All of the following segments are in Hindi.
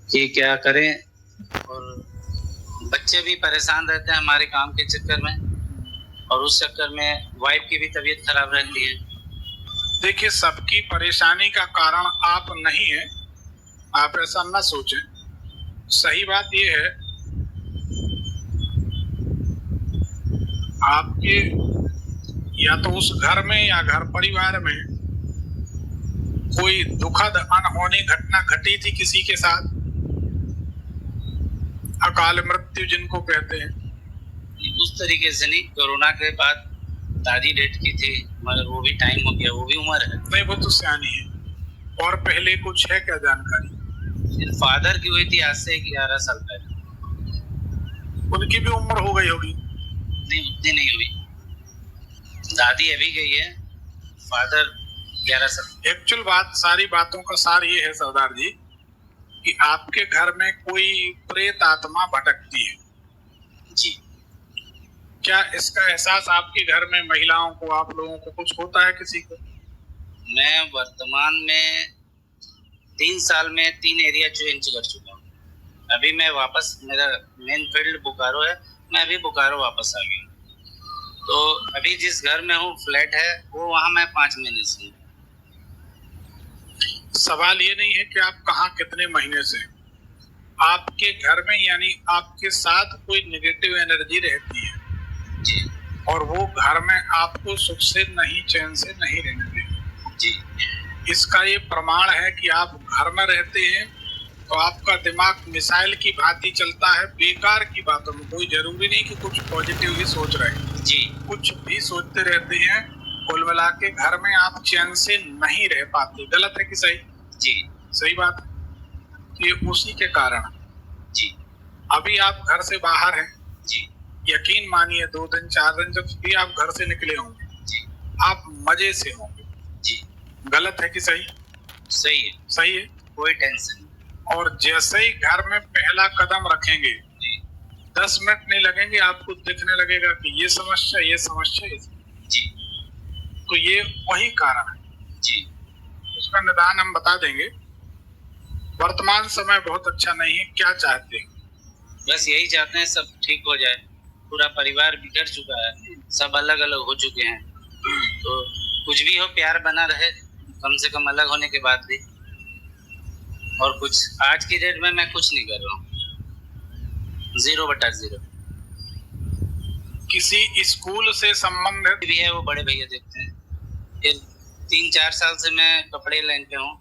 कि क्या करें। और बच्चे भी परेशान रहते हैं हमारे काम के चक्कर में, और उस चक्कर में वाइफ की भी तबीयत खराब रहती है। देखिए, सबकी परेशानी का कारण आप नहीं है, आप ऐसा ना सोचें। सही बात यह है, आपके या तो उस घर में या घर परिवार में कोई दुखद अनहोनी घटना घटी थी किसी के साथ, अकाल मृत्यु जिनको कहते हैं। उस तरीके से नहीं, कोरोना के बाद दादी डेथ की थी, मगर वो भी टाइम हो गया, वो भी उम्र है। नहीं, वो तो सियानी है। और पहले कुछ है क्या जानकारी? फिर फादर की हुई थी आज से 11 साल पहले। उनकी भी उम्र हो गई होगी? नहीं, उतनी नहीं हुई। दादी अभी गई है, फादर 11 साल। एक्चुअल बात, सारी बातों का सार ये है सरदार जी कि आपके घर में कोई प्रेत आत्मा भटकती है जी। क्या इसका एहसास आपके घर में महिलाओं को, आप लोगों को कुछ होता है किसी को? मैं वर्तमान में 3 साल में 3 एरिया चेंज कर चुका हूँ। अभी मैं वापस, मेरा मेन फील्ड बोकारो है, मैं अभी बोकारो वापस आ गया। तो अभी जिस घर में हूँ, फ्लैट है वो, वहाँ मैं 5 महीने से हूँ। सवाल ये नहीं है कि आप कहाँ कितने महीने से, आपके घर में यानी आपके साथ कोई नेगेटिव एनर्जी रहती है जी। और वो घर में आपको सुख से नहीं, चैन से नहीं रहने देती जी। इसका ये प्रमाण है कि आप घर में रहते हैं तो आपका दिमाग मिसाइल की भांति चलता है, बेकार की बातों में। कोई जरूरी नहीं कि कुछ पॉजिटिव ही सोच रहे हैं जी, कुछ भी सोचते रहते हैं। कुल मिला के घर में आप चैन से नहीं रह पाते। गलत है कि सही? जी, सही बात है। ये उसी के कारण जी, अभी आप घर से बाहर हैं। जी, यकीन मानिए 2 दिन 4 दिन जब भी आप घर से निकले होंगे, जी, आप मजे से होंगे। जी। गलत है कि सही? सही है। सही है। कोई टेंशन नहीं। और जैसे ही घर में पहला कदम रखेंगे, जी, 10 मिनट नहीं लगेंगे, आपको दिखने लगेगा कि ये समस्या, ये समस्या, ये समस्या। जी, तो ये वही कारण है। जी, उसका निदान हम बता देंगे। वर्तमान समय बहुत अच्छा नहीं है, क्या चाहते हैं? बस यही चाहते हैं सब ठीक हो जाए। पूरा परिवार बिगड़ चुका है, सब अलग अलग हो चुके हैं। तो कुछ भी हो, प्यार बना रहे, कम से कम अलग होने के बाद भी। और कुछ आज की डेट में मैं कुछ नहीं कर रहा हूँ, 0/0। किसी स्कूल से संबंधित भी है, वो बड़े भैया देखते हैं। फिर 3-4 साल से मैं कपड़े लाइन पे हूँ।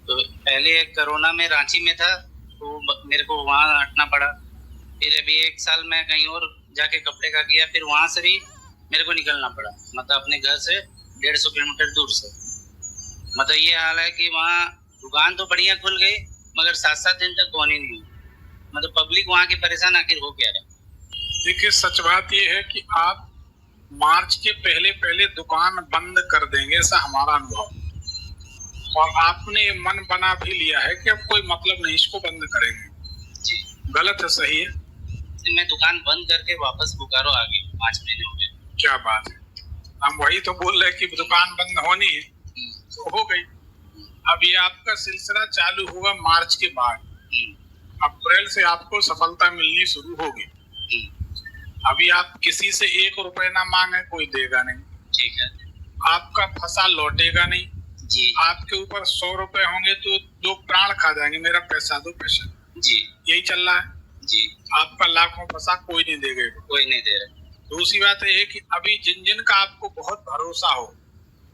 तो पहले कोरोना में रांची में था, तो मेरे को वहाँ हटना पड़ा। फिर अभी 1 साल मैं कहीं और जाके कपड़े का किया, फिर वहाँ से भी मेरे को निकलना पड़ा, मतलब अपने घर से 150 किलोमीटर दूर से। मतलब ये हाल है कि वहाँ दुकान तो बढ़िया खुल गई, मगर 7-7 दिन तक कौन ही नहीं हुई। मतलब पब्लिक वहाँ की परेशान आखिर हो क्या रहा। देखिए, सच बात ये है कि आप मार्च के पहले पहले दुकान बंद कर देंगे, ऐसा हमारा अनुभव। और आपने ये मन बना भी लिया है कि अब कोई मतलब नहीं, इसको बंद करेंगे। जी। गलत है? सही है? मैं दुकान बंद करके वापस बोकारो आ गई, 5 महीने हो गए। क्या बात है। हम वही तो बोल रहे हैं कि दुकान बंद होनी है, तो हो गई। अब ये आपका सिलसिला चालू हुआ मार्च के बाद, अप्रैल से आपको सफलता मिलनी शुरू होगी। अभी आप किसी से 1 रुपए ना मांगे, कोई देगा नहीं। ठीक है। आपका फंसा लौटेगा नहीं। जी। आपके ऊपर 100 रुपए होंगे तो लोग प्राण खा जाएंगे, मेरा पैसा दो, पैसा। जी। यही चल रहा है। जी। आपका लाखों फंसा, कोई नहीं देगा। कोई नहीं दे रहा। दूसरी बात ये है कि अभी जिन जिन का आपको बहुत भरोसा हो,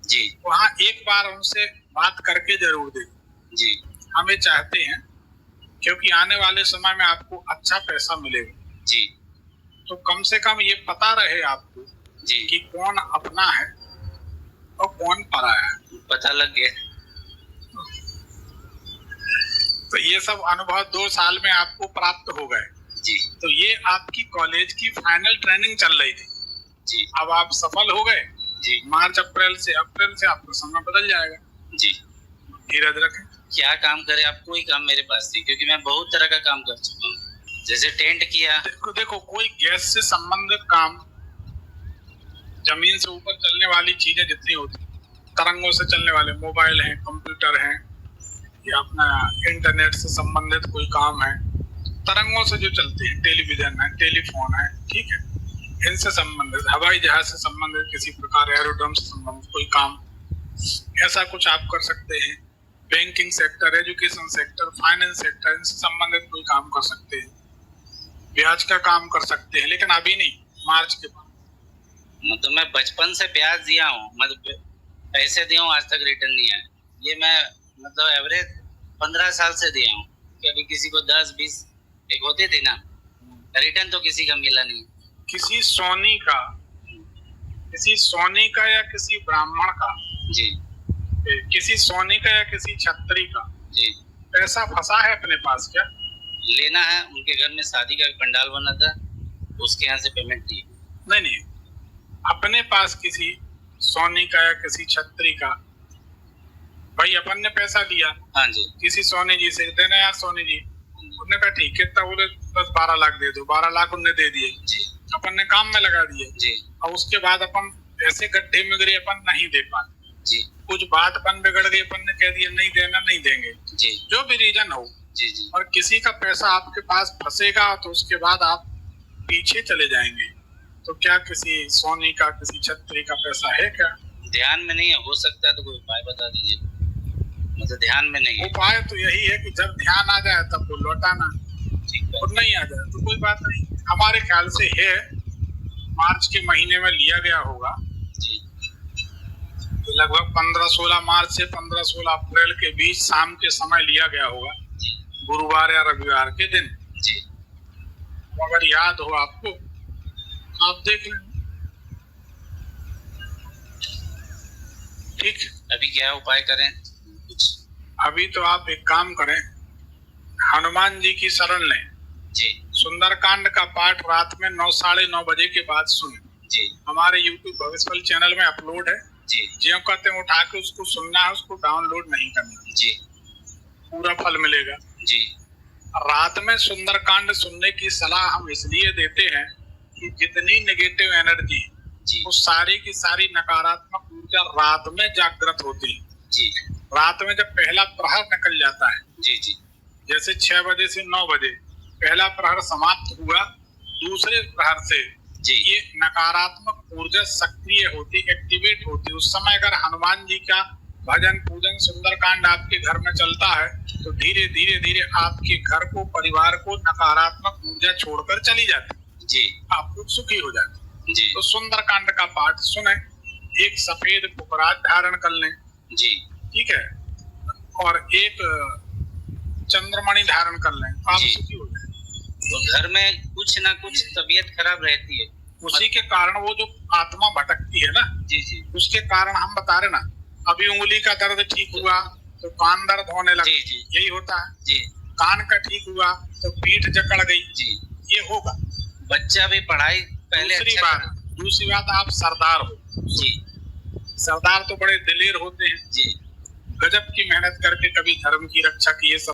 जी, वहाँ एक बार उनसे बात करके जरूर देखो। जी, हम ये चाहते हैं क्योंकि आने वाले समय में आपको अच्छा पैसा मिलेगा। जी, तो कम से कम ये पता रहे आपको जी, कि कौन अपना है और कौन पराया है। पता लग गया। तो ये सब अनुभव 2 साल में आपको प्राप्त हो गए। जी। तो ये आपकी कॉलेज की फाइनल ट्रेनिंग चल रही थी। जी। अब आप सफल हो गए। जी। मार्च अप्रैल से आपका समय बदल जाएगा। जी। धीरज रखें। क्या काम करे, आप कोई काम मेरे पास नहीं, क्योंकि मैं बहुत तरह का काम कर चुका हूँ। जैसे टेंट किया। देखो, कोई गैस से संबंधित काम, जमीन से ऊपर चलने वाली चीजें जितनी होती, तरंगों से चलने वाले मोबाइल हैं, कंप्यूटर हैं, या अपना इंटरनेट से संबंधित कोई काम है, तरंगों से जो चलते हैं, टेलीविजन है, टेलीफोन है, ठीक है, इनसे संबंधित, हवाई जहाज से संबंधित किसी प्रकार, एरोड्रोम से संबंधित कोई काम, ऐसा कुछ आप कर सकते हैं। Banking sector, education sector, finance sector, इनसे संबंधित कोई काम कर सकते हैं, ब्याज का काम कर सकते हैं, लेकिन अभी नहीं, मार्च के बाद। मतलब मैं बचपन से ब्याज दिया हूँ, मतलब पैसे दिया हूँ, आज तक रिटर्न नहीं आया। ये मैं मतलब एवरेज 15 साल से दिया हूँ। कभी किसी को 10-20 एक होते थे ना, रिटर्न तो किसी का मिला नहीं। किसी सोनी का या किसी ब्राह्मण का जी किसी सोनी का या किसी छत्री का जी पैसा फंसा है अपने पास क्या? लेना है, उनके घर में शादी का पंडाल बना था, उसके यहाँ से पेमेंट की। नहीं, अपने पास किसी सोनी का या किसी छत्री का, भाई अपन ने पैसा लिया, हाँ जी, किसी सोनी जी से, देना यार सोनी जी, उन्होंने कहा ठीक है, तब बोले 10-12 लाख दे दो, 12 लाख उन्होंने दे दिए जी, अपन ने काम में लगा दिए जी, और उसके बाद अपन ऐसे गड्ढे में गिरे, अपन नहीं दे पाते जी, कुछ बात अपन बिगड़ गई, अपन ने कह दिया नहीं देना, नहीं देंगे जी, जो भी रीजन हो, जी, जी, और किसी का पैसा आपके पास फंसेगा तो उसके बाद आप पीछे चले जाएंगे, तो क्या किसी सोनी का, किसी छत्री का पैसा है क्या? ध्यान में नहीं है, हो सकता है तो कोई उपाय बता दीजिए। मतलब ध्यान में नहीं है। उपाय तो यही है कि जब ध्यान आ जाए तब वो लौटाना, ठीक है। और नहीं आ जाए तो कोई बात नहीं। हमारे ख्याल से है मार्च के महीने में लिया गया होगा, जी, तो लगभग 15-16 मार्च से 15-16 अप्रैल के बीच शाम के समय लिया गया होगा, जी, गुरुवार या रविवार के दिन। जी, तो अगर याद हो आपको तो आप देख लें। ठीक, अभी क्या उपाय करें कुछ? अभी तो आप एक काम करें, हनुमान जी की शरण लें, जी, सुंदरकांड का पाठ रात में 9-9:30 बजे के बाद सुने। जी, हमारे YouTube भविष्यफल चैनल में अपलोड है, जी, ज्यों कहते हैं उठा के उसको सुनना है, उसको डाउनलोड नहीं करना, जी, पूरा फल मिलेगा। जी, रात में सुंदरकांड सुनने की सलाह हम इसलिए देते हैं कि जितनी नेगेटिव एनर्जी, जी, वो सारी की सारी नकारात्मक ऊर्जा रात में जागृत होती है। जी, रात में जब पहला प्रहर निकल जाता है, जी, जी, जैसे 6 बजे से 9 बजे पहला प्रहर समाप्त हुआ, दूसरे प्रहर से जी, ये नकारात्मक ऊर्जा सक्रिय होती, एक्टिवेट होती। उस समय अगर हनुमान जी का भजन, पूजन, सुंदरकांड आपके घर में चलता है तो धीरे धीरे धीरे आपके घर को, परिवार को नकारात्मक ऊर्जा छोड़कर चली जाती, जी, आप लोग सुखी हो जाते। जी, तो सुंदरकांड का पाठ सुने, एक सफेद पुपराज धारण कर लें, जी, ठीक है, और एक चंद्रमणि धारण कर लें, आप जी। सुखी हो जाए। तो घर में कुछ ना कुछ तबीयत खराब रहती है। उसी के कारण वो जो आत्मा भटकती है ना, जी, जी, उसके कारण हम बता रहे ना, अभी उंगली का दर्द ठीक हुआ तो कान दर्द होने लगा, जी, जी, यही होता है। जी, कान का ठीक हुआ तो पीठ जकड़ गई, जी। ये होगा। बच्चा भी पढ़ाई पहले अच्छा दूसरी बात आप सरदार हो, जी, सरदार तो बड़े दिलेर होते हैं, जी, गजब की मेहनत करके कभी धर्म की रक्षा की, ये सब